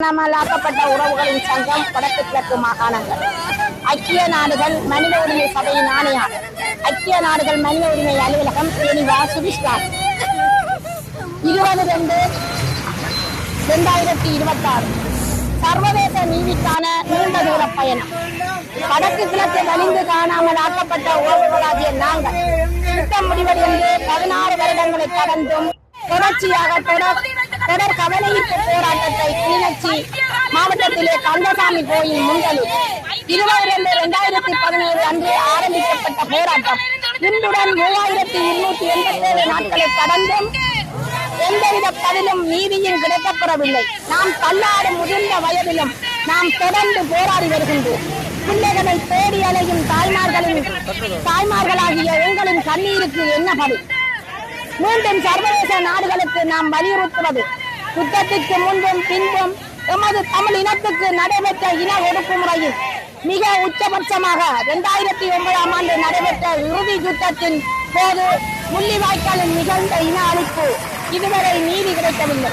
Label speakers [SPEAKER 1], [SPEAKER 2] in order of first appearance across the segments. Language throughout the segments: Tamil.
[SPEAKER 1] காணாமலாக்கப்பட்ட உறவுகளின் சங்கம் வடக்கு கிழக்கு மாகாணங்கள் ஐக்கிய நாடுகள் மனித உரிமை சபையின் ஆணையாளர் ஐக்கிய நாடுகள் மனித உரிமை அலுவலகம் ஜெனீவா சுவிட்சர்லாந்து 20-2-2026 சர்வதேச நீதிக்கான நீண்ட தூர பயணம். வடக்கு கிழக்கு வலிந்து காணாமல் ஆக்கப்பட்ட உறவுகளாகிய நாங்கள் திட்டம் முடிவடைந்து 16 வருடங்களை கடந்தும் தொடர்ச்சியாக தொடர் கவனஈர்ப்பு போராட்டத்தை கிளிநொச்சி மாவட்டத்திலே கந்தசாமி கோயில் முன்களில் 22-2017 அன்று ஆரம்பிக்கப்பட்ட போராட்டம் இன்றுடன் 3287 நாட்களை கடந்தும் எந்தவித பதிலும் நீதியும் கிடைக்கப்பெறவில்லை. நாம் தள்ளாடும் முதிர்ந்த வயதிலும் நாம் தொடர்ந்து போராடி வருகின்றோம். பிள்ளைகளை தேடி அலையும் தாய்மார்களாகிய எங்களின் கண்ணீருக்கு என்ன பதில்? மீண்டும் சர்வதேச நாடுகளுக்கு நாம் வலியுறுத்துவது யுத்தத்திற்கு முன்பும் பின்பும் எமது தமிழ் இனத்துக்கு நடைபெற்ற இன ஒடுக்குமுறையில் மிக உச்சபட்சமாக 2009ஆம் ஆண்டு நடைபெற்ற இறுதி யுத்தத்தின் போது முள்ளிவாய்க்காலில் நிகழ்ந்த இன அழிப்பு இதுவரை நீதி கிடைக்கவில்லை.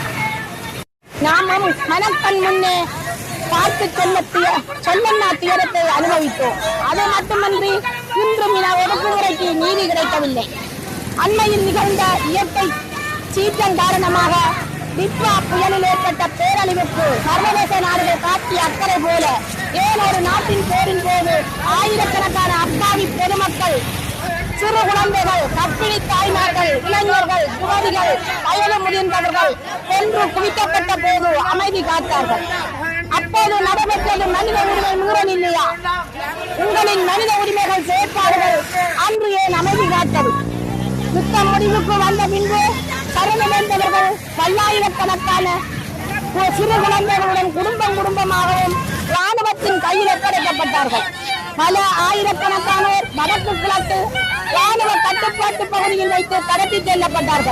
[SPEAKER 1] நாமும் மனக்கண் முன்னே பார்த்து சொல்லன்னா துயரத்தை அனுபவித்தோம். அது மட்டுமன்றி இன்றும் இன ஒடுக்குமுறைக்கு நீதி கிடைக்கவில்லை. அண்மையில் நிகழ்ந்த இயற்கை சீற்றம் காரணமாக டிட்வா புயலில் ஏற்பட்ட பேரழிவுக்கு சர்வதேச நாடுகள் காட்டிய அக்கறை போல ஏன் ஒரு நாட்டின் போரின் போது ஆயிரக்கணக்கான அப்பாவி பெருமக்கள், சிறு குழந்தைகள், கர்ப்பிணி தாய்மார்கள், இளைஞர்கள், யுவதிகள், வயது முதிர்ந்தவர்கள் கொன்று குவிக்கப்பட்ட போது அமைதி காத்தார்கள். அப்போது நடைபெற்றது மனித உரிமை மீறல் இல்லையா? உங்களின் மனித உரிமைகள் செயற்பாடுகள் அன்று ஏன் அமைதி காத்தது? யுத்தம் முடிவுக்கு வந்த பின்பு சரணடைந்தவர்கள் பல்லாயிரக்கணக்கான சிறு குழந்தைகளுடன் குடும்பமாகவும் ராணுவத்தின் கையில் ஒப்படைக்கப்பட்டார்கள். பல ஆயிரக்கணக்கானோர் வடக்கு கிழக்கு ராணுவ கட்டுப்பாட்டு பகுதியில் வைத்து கடத்தி செல்லப்பட்டார்கள்.